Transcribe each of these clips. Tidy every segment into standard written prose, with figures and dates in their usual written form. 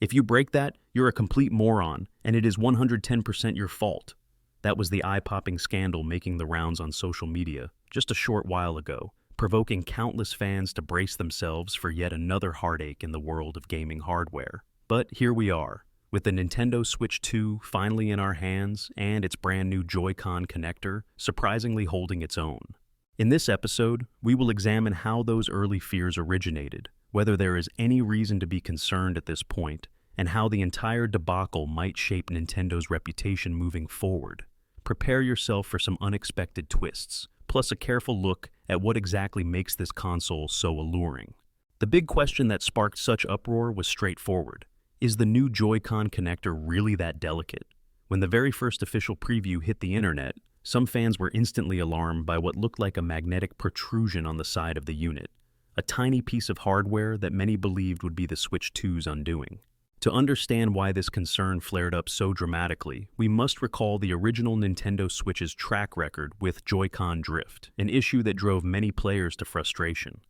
If you break that, you're a complete moron, and it is 110% your fault. That was the eye-popping scandal making the rounds on social media just a short while ago, provoking countless fans to brace themselves for yet another heartache in the world of gaming hardware. But here we are, with the Nintendo Switch 2 finally in our hands and its brand new Joy-Con connector surprisingly holding its own. In this episode, we will examine how those early fears originated, whether there is any reason to be concerned at this point, and how the entire debacle might shape Nintendo's reputation moving forward. Prepare yourself for some unexpected twists, plus a careful look at what exactly makes this console so alluring. The big question that sparked such uproar was straightforward. Is the new Joy-Con connector really that delicate? When the very first official preview hit the internet, some fans were instantly alarmed by what looked like a magnetic protrusion on the side of the unit, a tiny piece of hardware that many believed would be the Switch 2's undoing. To understand why this concern flared up so dramatically, we must recall the original Nintendo Switch's track record with Joy-Con drift, an issue that drove many players to frustration.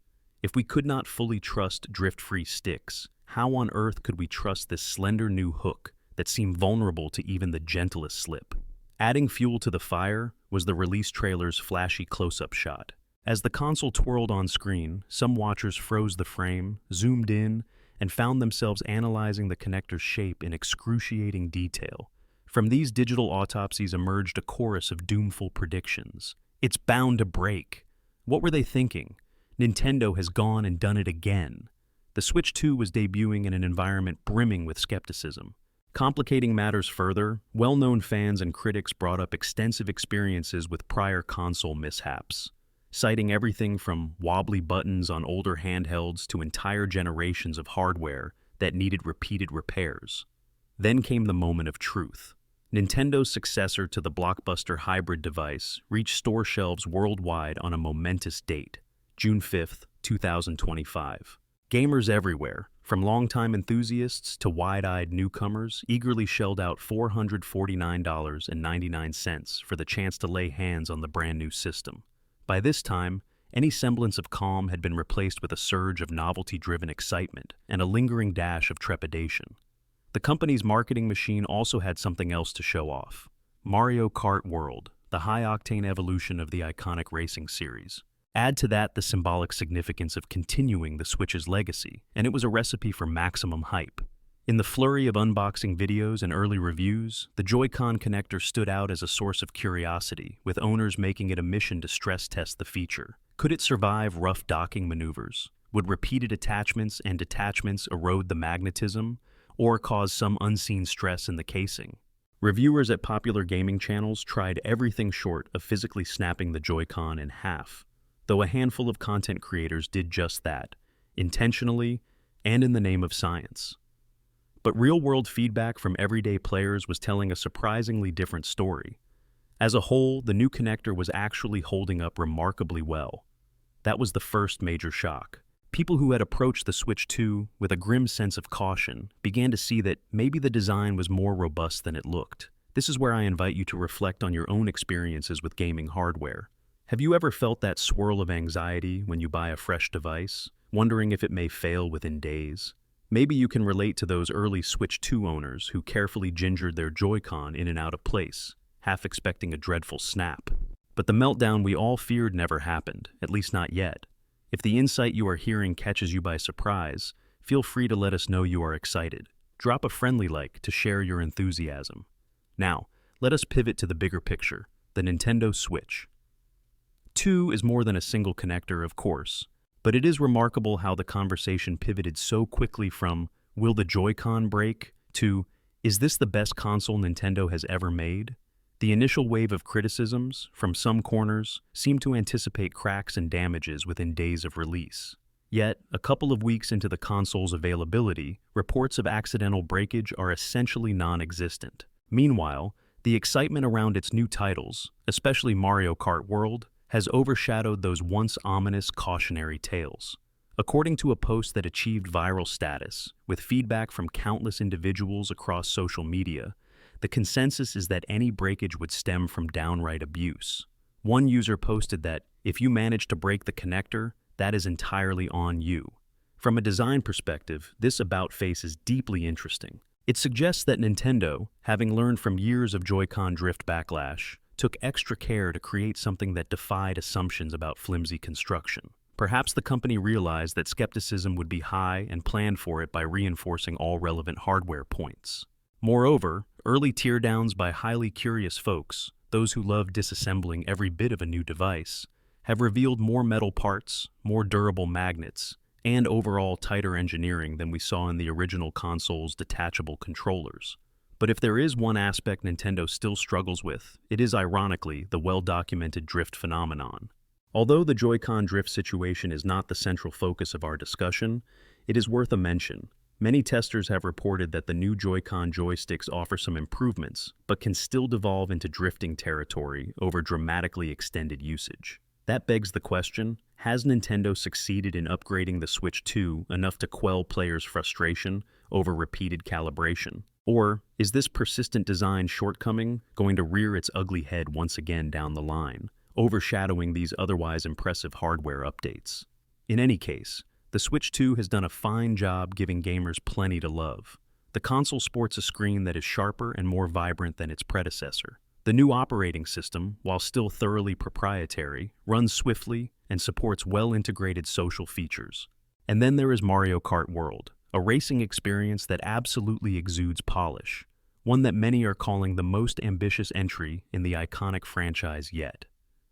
If we could not fully trust drift-free sticks, how on earth could we trust this slender new hook that seemed vulnerable to even the gentlest slip? Adding fuel to the fire was the release trailer's flashy close-up shot. As the console twirled on screen, some watchers froze the frame, zoomed in, and found themselves analyzing the connector's shape in excruciating detail. From these digital autopsies emerged a chorus of doomful predictions. It's bound to break. What were they thinking? Nintendo has gone and done it again. The Switch 2 was debuting in an environment brimming with skepticism. Complicating matters further, well-known fans and critics brought up extensive experiences with prior console mishaps, citing everything from wobbly buttons on older handhelds to entire generations of hardware that needed repeated repairs. Then came the moment of truth. Nintendo's successor to the blockbuster hybrid device reached store shelves worldwide on a momentous date, June 5, 2025. Gamers everywhere, from longtime enthusiasts to wide-eyed newcomers, eagerly shelled out $449.99 for the chance to lay hands on the brand new system. By this time, any semblance of calm had been replaced with a surge of novelty-driven excitement and a lingering dash of trepidation. The company's marketing machine also had something else to show off. Mario Kart World, the high-octane evolution of the iconic racing series. Add to that the symbolic significance of continuing the Switch's legacy, and it was a recipe for maximum hype. In the flurry of unboxing videos and early reviews, the Joy-Con connector stood out as a source of curiosity, with owners making it a mission to stress test the feature. Could it survive rough docking maneuvers? Would repeated attachments and detachments erode the magnetism, or cause some unseen stress in the casing? Reviewers at popular gaming channels tried everything short of physically snapping the Joy-Con in half, though a handful of content creators did just that, intentionally and in the name of science. But real-world feedback from everyday players was telling a surprisingly different story. As a whole, the new connector was actually holding up remarkably well. That was the first major shock. People who had approached the Switch 2 with a grim sense of caution began to see that maybe the design was more robust than it looked. This is where I invite you to reflect on your own experiences with gaming hardware. Have you ever felt that swirl of anxiety when you buy a fresh device, wondering if it may fail within days? Maybe you can relate to those early Switch 2 owners who carefully gingered their Joy-Con in and out of place, half expecting a dreadful snap. But the meltdown we all feared never happened, at least not yet. If the insight you are hearing catches you by surprise, feel free to let us know you are excited. Drop a friendly like to share your enthusiasm. Now, let us pivot to the bigger picture, the Nintendo Switch. 2 is more than a single connector, of course, but it is remarkable how the conversation pivoted so quickly from, will the Joy-Con break, to, is this the best console Nintendo has ever made? The initial wave of criticisms, from some corners, seemed to anticipate cracks and damages within days of release. Yet, a couple of weeks into the console's availability, reports of accidental breakage are essentially non-existent. Meanwhile, the excitement around its new titles, especially Mario Kart World, has overshadowed those once ominous cautionary tales. According to a post that achieved viral status, with feedback from countless individuals across social media, the consensus is that any breakage would stem from downright abuse. One user posted that, if you manage to break the connector, that is entirely on you. From a design perspective, this about face is deeply interesting. It suggests that Nintendo, having learned from years of Joy-Con drift backlash, took extra care to create something that defied assumptions about flimsy construction. Perhaps the company realized that skepticism would be high and planned for it by reinforcing all relevant hardware points. Moreover, early teardowns by highly curious folks, those who love disassembling every bit of a new device, have revealed more metal parts, more durable magnets, and overall tighter engineering than we saw in the original console's detachable controllers. But if there is one aspect Nintendo still struggles with, it is ironically the well-documented drift phenomenon. Although the Joy-Con drift situation is not the central focus of our discussion, it is worth a mention. Many testers have reported that the new Joy-Con joysticks offer some improvements, but can still devolve into drifting territory over dramatically extended usage. That begs the question, has Nintendo succeeded in upgrading the Switch 2 enough to quell players' frustration over repeated calibration? Or is this persistent design shortcoming going to rear its ugly head once again down the line, overshadowing these otherwise impressive hardware updates? In any case, the Switch 2 has done a fine job giving gamers plenty to love. The console sports a screen that is sharper and more vibrant than its predecessor. The new operating system, while still thoroughly proprietary, runs swiftly and supports well-integrated social features. And then there is Mario Kart World, a racing experience that absolutely exudes polish, one that many are calling the most ambitious entry in the iconic franchise yet.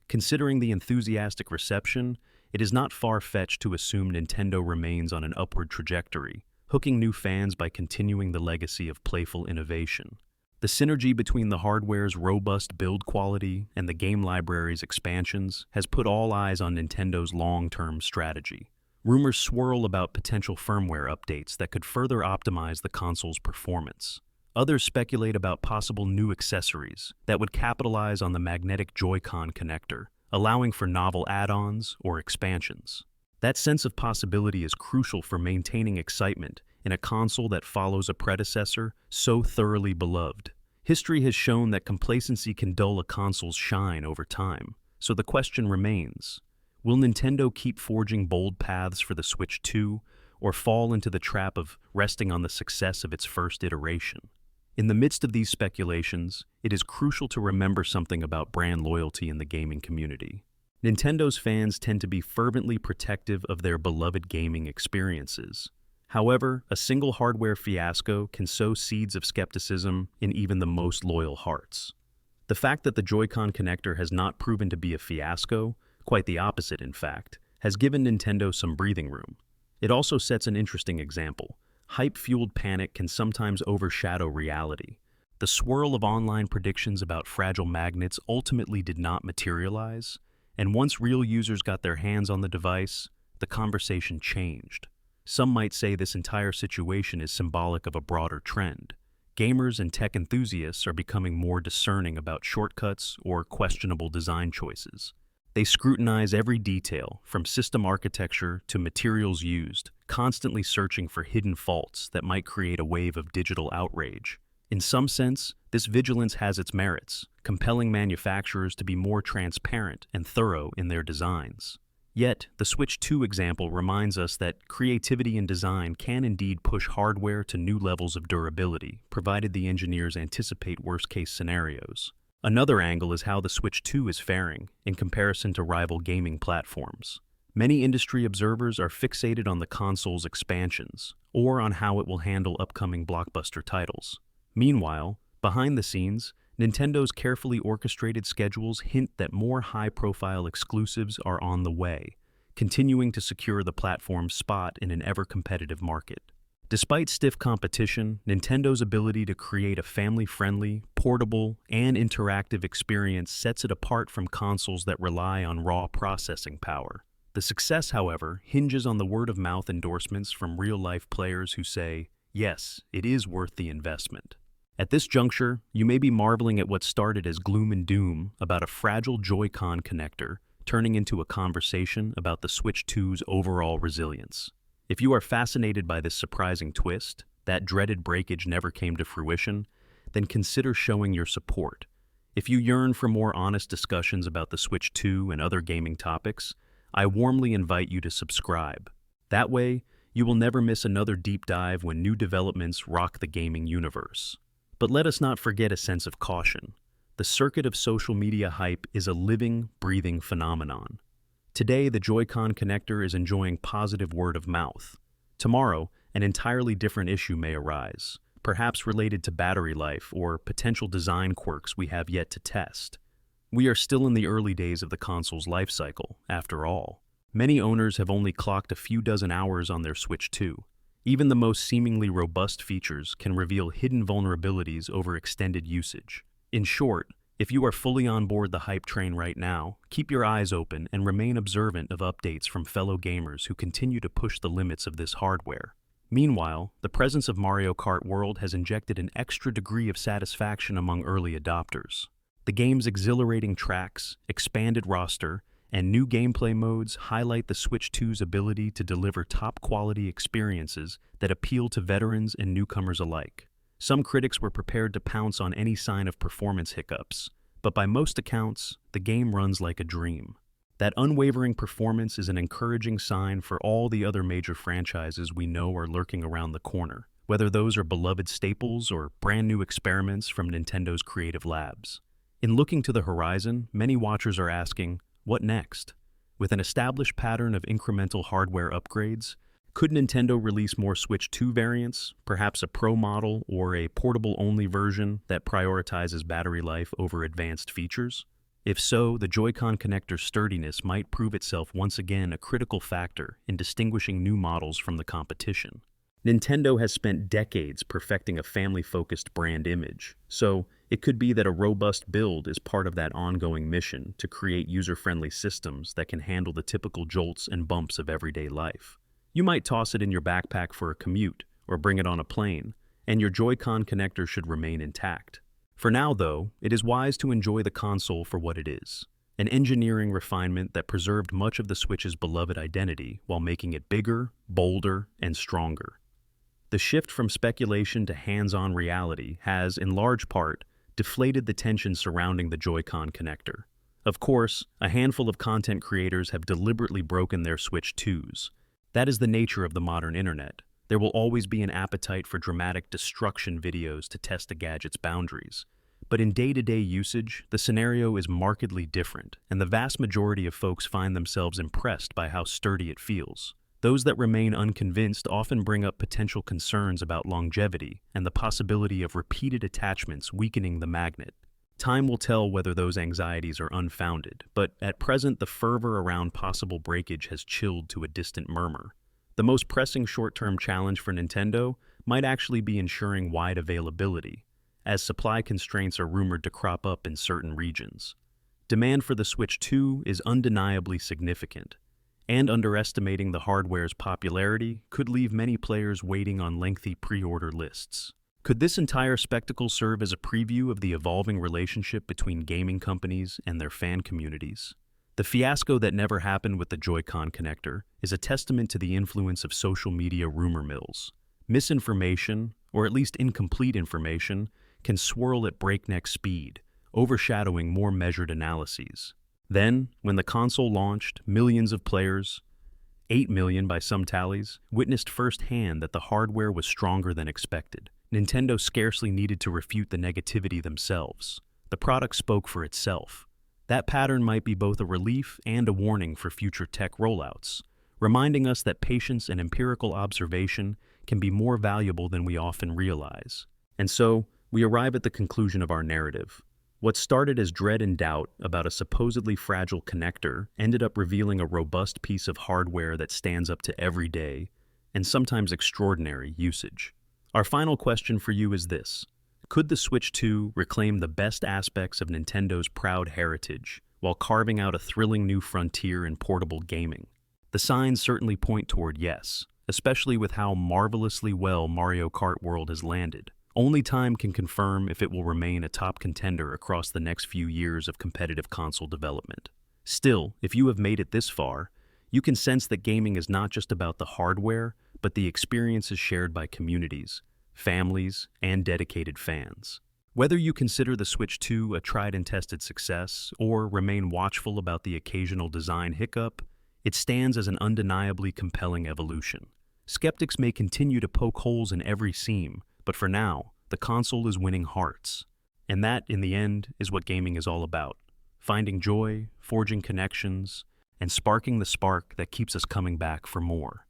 Considering the enthusiastic reception, it is not far-fetched to assume Nintendo remains on an upward trajectory, hooking new fans by continuing the legacy of playful innovation. The synergy between the hardware's robust build quality and the game library's expansions has put all eyes on Nintendo's long-term strategy. Rumors swirl about potential firmware updates that could further optimize the console's performance. Others speculate about possible new accessories that would capitalize on the magnetic Joy-Con connector, allowing for novel add-ons or expansions. That sense of possibility is crucial for maintaining excitement in a console that follows a predecessor so thoroughly beloved. History has shown that complacency can dull a console's shine over time, so the question remains, will Nintendo keep forging bold paths for the Switch 2, or fall into the trap of resting on the success of its first iteration? In the midst of these speculations, it is crucial to remember something about brand loyalty in the gaming community. Nintendo's fans tend to be fervently protective of their beloved gaming experiences. However, a single hardware fiasco can sow seeds of skepticism in even the most loyal hearts. The fact that the Joy-Con connector has not proven to be a fiasco, quite the opposite in fact, has given Nintendo some breathing room. It also sets an interesting example. Hype-fueled panic can sometimes overshadow reality. The swirl of online predictions about fragile magnets ultimately did not materialize, and once real users got their hands on the device, the conversation changed. Some might say this entire situation is symbolic of a broader trend. Gamers and tech enthusiasts are becoming more discerning about shortcuts or questionable design choices. They scrutinize every detail, from system architecture to materials used, constantly searching for hidden faults that might create a wave of digital outrage. In some sense, this vigilance has its merits, compelling manufacturers to be more transparent and thorough in their designs. Yet, the Switch 2 example reminds us that creativity in design can indeed push hardware to new levels of durability, provided the engineers anticipate worst-case scenarios. Another angle is how the Switch 2 is faring in comparison to rival gaming platforms. Many industry observers are fixated on the console's expansions, or on how it will handle upcoming blockbuster titles. Meanwhile, behind the scenes, Nintendo's carefully orchestrated schedules hint that more high-profile exclusives are on the way, continuing to secure the platform's spot in an ever-competitive market. Despite stiff competition, Nintendo's ability to create a family-friendly, portable, and interactive experience sets it apart from consoles that rely on raw processing power. The success, however, hinges on the word-of-mouth endorsements from real-life players who say, yes, it is worth the investment. At this juncture, you may be marveling at what started as gloom and doom about a fragile Joy-Con connector turning into a conversation about the Switch 2's overall resilience. If you are fascinated by this surprising twist, that dreaded breakage never came to fruition, then consider showing your support. If you yearn for more honest discussions about the Switch 2 and other gaming topics, I warmly invite you to subscribe. That way, You will never miss another deep dive when new developments rock the gaming universe. But let us not forget a sense of caution. The circuit of social media hype is a living, breathing phenomenon. Today, the Joy-Con connector is enjoying positive word of mouth. Tomorrow, an entirely different issue may arise, perhaps related to battery life or potential design quirks we have yet to test. We are still in the early days of the console's life cycle, after all. Many owners have only clocked a few dozen hours on their Switch 2. Even the most seemingly robust features can reveal hidden vulnerabilities over extended usage. In short, if you are fully on board the hype train right now, keep your eyes open and remain observant of updates from fellow gamers who continue to push the limits of this hardware. Meanwhile, the presence of Mario Kart World has injected an extra degree of satisfaction among early adopters. The game's exhilarating tracks, expanded roster, and new gameplay modes highlight the Switch 2's ability to deliver top-quality experiences that appeal to veterans and newcomers alike. Some critics were prepared to pounce on any sign of performance hiccups, but by most accounts, the game runs like a dream. That unwavering performance is an encouraging sign for all the other major franchises we know are lurking around the corner, whether those are beloved staples or brand new experiments from Nintendo's creative labs. In looking to the horizon, many watchers are asking, what next? With an established pattern of incremental hardware upgrades, could Nintendo release more Switch 2 variants, perhaps a Pro model or a portable-only version that prioritizes battery life over advanced features? If so, the Joy-Con connector's sturdiness might prove itself once again a critical factor in distinguishing new models from the competition. Nintendo has spent decades perfecting a family-focused brand image, so it could be that a robust build is part of that ongoing mission to create user-friendly systems that can handle the typical jolts and bumps of everyday life. You might toss it in your backpack for a commute, or bring it on a plane, and your Joy-Con connector should remain intact. For now, though, it is wise to enjoy the console for what it is, an engineering refinement that preserved much of the Switch's beloved identity while making it bigger, bolder, and stronger. The shift from speculation to hands-on reality has, in large part, deflated the tension surrounding the Joy-Con connector. Of course, a handful of content creators have deliberately broken their Switch 2s. That is the nature of the modern internet. There will always be an appetite for dramatic destruction videos to test a gadget's boundaries. But in day-to-day usage, the scenario is markedly different, and the vast majority of folks find themselves impressed by how sturdy it feels. Those that remain unconvinced often bring up potential concerns about longevity and the possibility of repeated attachments weakening the magnet. Time will tell whether those anxieties are unfounded, but at present the fervor around possible breakage has chilled to a distant murmur. The most pressing short-term challenge for Nintendo might actually be ensuring wide availability, as supply constraints are rumored to crop up in certain regions. Demand for the Switch 2 is undeniably significant, and underestimating the hardware's popularity could leave many players waiting on lengthy pre-order lists. Could this entire spectacle serve as a preview of the evolving relationship between gaming companies and their fan communities? The fiasco that never happened with the Joy-Con connector is a testament to the influence of social media rumor mills. Misinformation, or at least incomplete information, can swirl at breakneck speed, overshadowing more measured analyses. Then, when the console launched, millions of players, 8 million by some tallies, witnessed firsthand that the hardware was stronger than expected. Nintendo scarcely needed to refute the negativity themselves. The product spoke for itself. That pattern might be both a relief and a warning for future tech rollouts, reminding us that patience and empirical observation can be more valuable than we often realize. And so, we arrive at the conclusion of our narrative. What started as dread and doubt about a supposedly fragile connector ended up revealing a robust piece of hardware that stands up to everyday, and sometimes extraordinary, usage. Our final question for you is this: could the Switch 2 reclaim the best aspects of Nintendo's proud heritage while carving out a thrilling new frontier in portable gaming? The signs certainly point toward yes, especially with how marvelously well Mario Kart World has landed. Only time can confirm if it will remain a top contender across the next few years of competitive console development. Still, if you have made it this far, you can sense that gaming is not just about the hardware, but the experiences shared by communities, families, and dedicated fans. Whether you consider the Switch 2 a tried and tested success, or remain watchful about the occasional design hiccup, it stands as an undeniably compelling evolution. Skeptics may continue to poke holes in every seam, but for now, the console is winning hearts. And that, in the end, is what gaming is all about. Finding joy, forging connections, and sparking the spark that keeps us coming back for more.